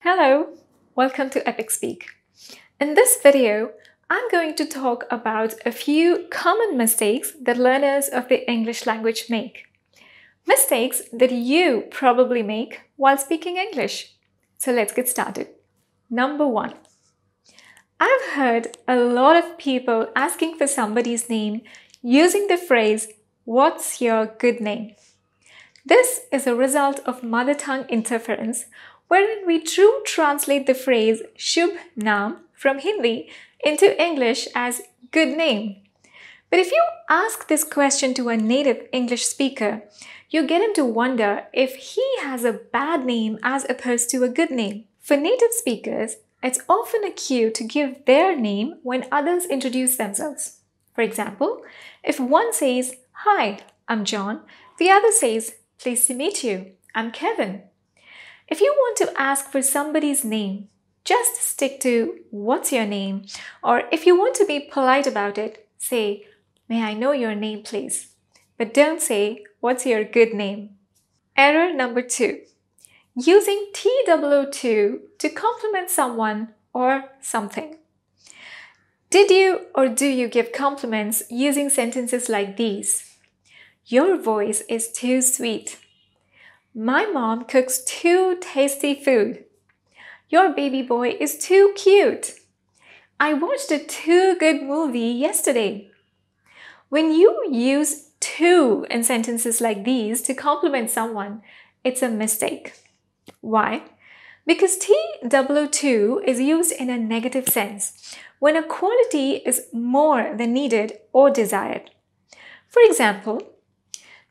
Hello, welcome to epicspeak. In this video, I'm going to talk about a few common mistakes that learners of the English language make. Mistakes that you probably make while speaking English. So let's get started. Number 1. I've heard a lot of people asking for somebody's name using the phrase, "What's your good name?" This is a result of mother tongue interference wherein we translate the phrase Shubh Naam from Hindi into English as good name. But if you ask this question to a native English speaker, you get him to wonder if he has a bad name as opposed to a good name. For native speakers, it's often a cue to give their name when others introduce themselves. For example, if one says, "Hi, I'm John," the other says, "Pleased to meet you, I'm Kevin." If you want to ask for somebody's name, just stick to "What's your name?" Or if you want to be polite about it, say, "May I know your name, please?" But don't say, "What's your good name?" Error number 2. Using TOO to compliment someone or something. Did you or do you give compliments using sentences like these? "Your voice is too sweet." "My mom cooks too tasty food." "Your baby boy is too cute." "I watched a too good movie yesterday." When you use too in sentences like these to compliment someone, it's a mistake. Why? Because TOO is used in a negative sense when a quality is more than needed or desired. For example,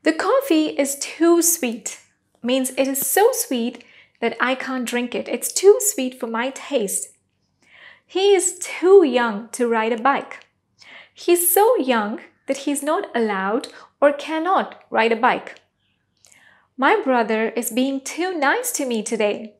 "The coffee is too sweet" means it is so sweet that I can't drink it. It's too sweet for my taste. "He is too young to ride a bike." He's so young that he's not allowed or cannot ride a bike. "My brother is being too nice to me today."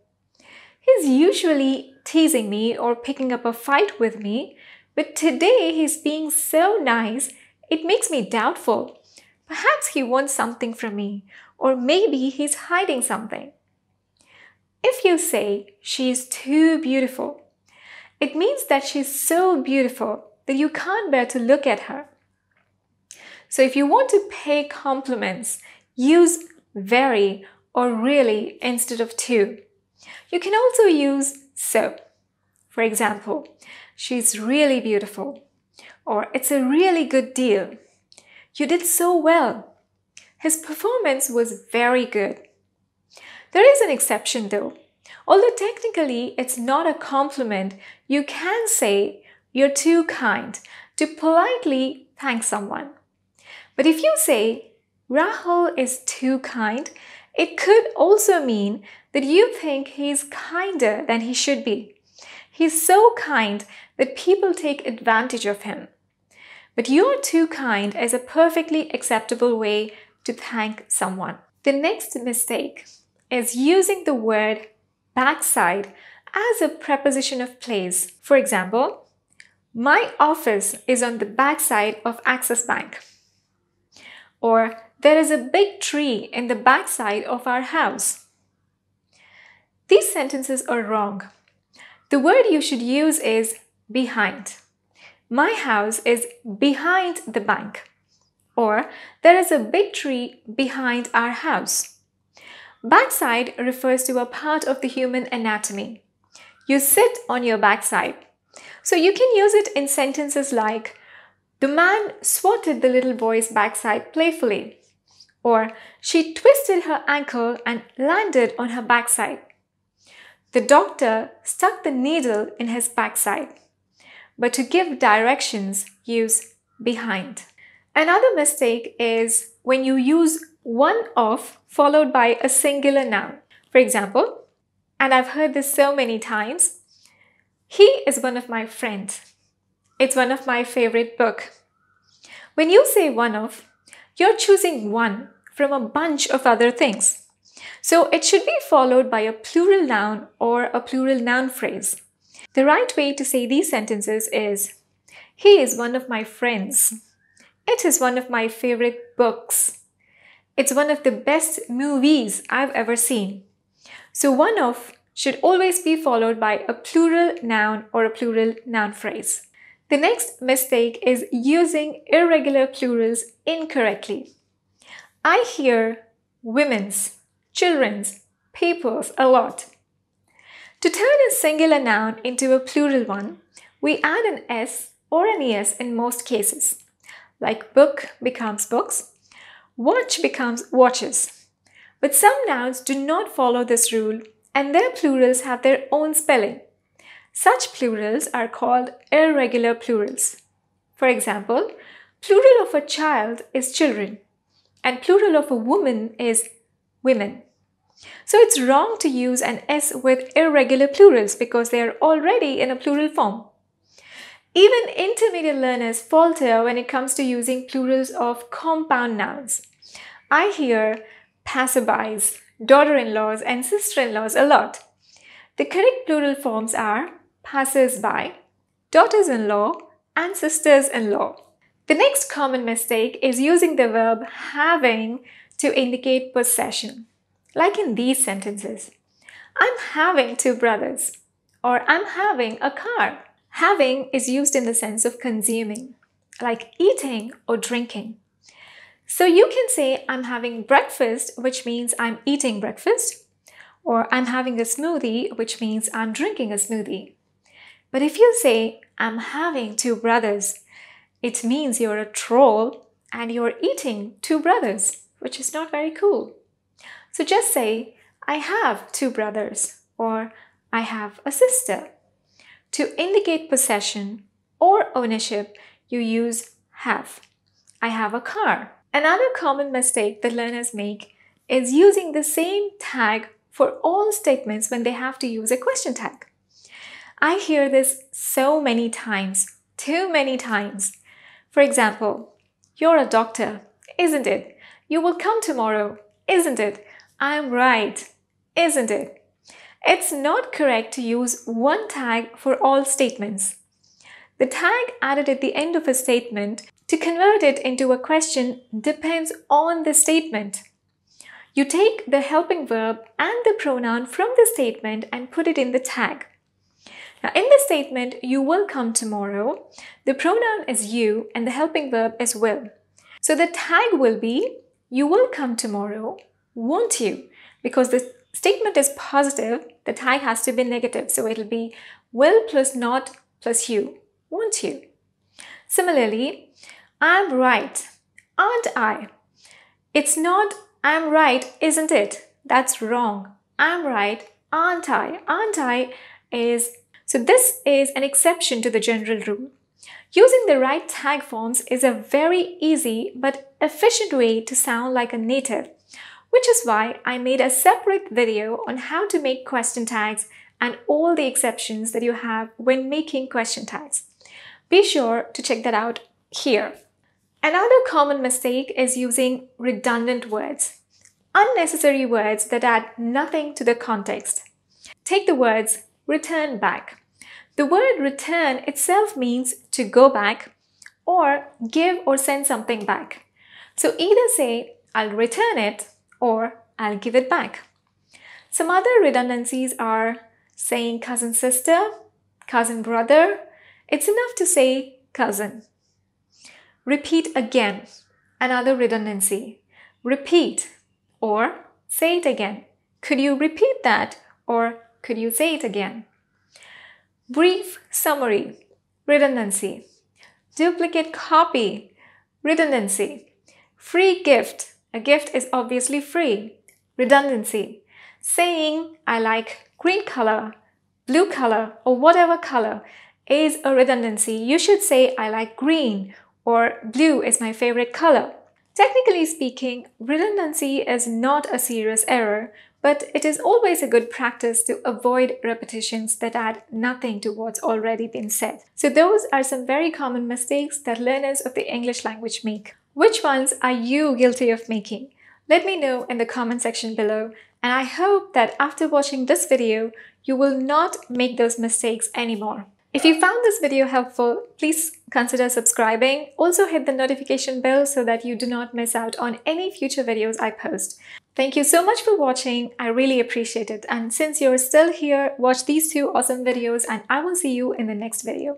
He's usually teasing me or picking up a fight with me, but today he's being so nice, it makes me doubtful. Perhaps he wants something from me, or maybe he's hiding something. If you say, "She's too beautiful," it means that she's so beautiful that you can't bear to look at her. So if you want to pay compliments, use very or really instead of too. You can also use so. For example, "She's really beautiful," or "It's a really good deal." "You did so well." "His performance was very good." There is an exception though. Although technically it's not a compliment, you can say "You're too kind" to politely thank someone. But if you say "Rahul is too kind," it could also mean that you think he's kinder than he should be. He's so kind that people take advantage of him. But "you're too kind" is a perfectly acceptable way to thank someone. The next mistake is using the word backside as a preposition of place. For example, "My office is on the backside of Axis Bank." Or, "There is a big tree in the backside of our house." These sentences are wrong. The word you should use is behind. "My house is behind the bank." Or, "There is a big tree behind our house." Backside refers to a part of the human anatomy. You sit on your backside. So you can use it in sentences like, "The man swatted the little boy's backside playfully." Or, "She twisted her ankle and landed on her backside." "The doctor stuck the needle in his backside." But to give directions, use behind. Another mistake is when you use one of followed by a singular noun. For example, and I've heard this so many times, "He is one of my friends." "It's one of my favorite book." When you say one of, you're choosing one from a bunch of other things. So it should be followed by a plural noun or a plural noun phrase. The right way to say these sentences is, "He is one of my friends." "It is one of my favorite books." "It's one of the best movies I've ever seen." So one of should always be followed by a plural noun or a plural noun phrase. The next mistake is using irregular plurals incorrectly. I hear women's, children's, people's a lot. To turn a singular noun into a plural one, we add an s or an es in most cases. Like book becomes books, watch becomes watches. But some nouns do not follow this rule and their plurals have their own spelling. Such plurals are called irregular plurals. For example, plural of a child is children and plural of a woman is women. So it's wrong to use an s with irregular plurals because they are already in a plural form. Even intermediate learners falter when it comes to using plurals of compound nouns. I hear passerbys, daughter-in-laws and sister-in-laws a lot. The correct plural forms are passers-by, daughters-in-law and sisters-in-law. The next common mistake is using the verb having to indicate possession. Like in these sentences, I'm having 2 brothers or I'm having a car. Having is used in the sense of consuming, like eating or drinking. So you can say I'm having breakfast, which means I'm eating breakfast, or I'm having a smoothie, which means I'm drinking a smoothie. But if you say I'm having 2 brothers, it means you're a troll and you're eating 2 brothers, which is not very cool. So just say I have 2 brothers or I have a sister. To indicate possession or ownership, you use have. I have a car. Another common mistake that learners make is using the same tag for all statements when they have to use a question tag. I hear this so many times, too many times. For example, you're a doctor, isn't it? You will come tomorrow, isn't it? I'm right, isn't it? It's not correct to use one tag for all statements. The tag added at the end of a statement to convert it into a question depends on the statement. You take the helping verb and the pronoun from the statement and put it in the tag. Now, in the statement, you will come tomorrow, the pronoun is you and the helping verb is will. So the tag will be, you will come tomorrow, won't you? Because the statement is positive, the tag has to be negative. So it'll be will plus not plus you, won't you? Similarly, I'm right, aren't I? It's not I'm right, isn't it? That's wrong. I'm right, aren't I? Aren't I is... So this is an exception to the general rule. Using the right tag forms is a very easy but efficient way to sound like a native, which is why I made a separate video on how to make question tags and all the exceptions that you have when making question tags. Be sure to check that out here. Another common mistake is using redundant words, unnecessary words that add nothing to the context. Take the words return back. The word return itself means to go back or give or send something back. So either say I'll return it or I'll give it back. Some other redundancies are saying cousin sister, cousin brother. It's enough to say cousin. Repeat again, another redundancy. Repeat or say it again. Could you repeat that or could you say it again? Brief summary, redundancy. Duplicate copy, redundancy. Free gift, a gift is obviously free, redundancy. Saying I like green color, blue color or whatever color is a redundancy. You should say I like green or blue is my favorite color. Technically speaking, redundancy is not a serious error, but it is always a good practice to avoid repetitions that add nothing to what's already been said. So those are some very common mistakes that learners of the English language make. Which ones are you guilty of making? Let me know in the comment section below, and I hope that after watching this video, you will not make those mistakes anymore. If you found this video helpful, please consider subscribing. Also hit the notification bell so that you do not miss out on any future videos I post. Thank you so much for watching. I really appreciate it. And since you're still here, watch these two awesome videos and I will see you in the next video.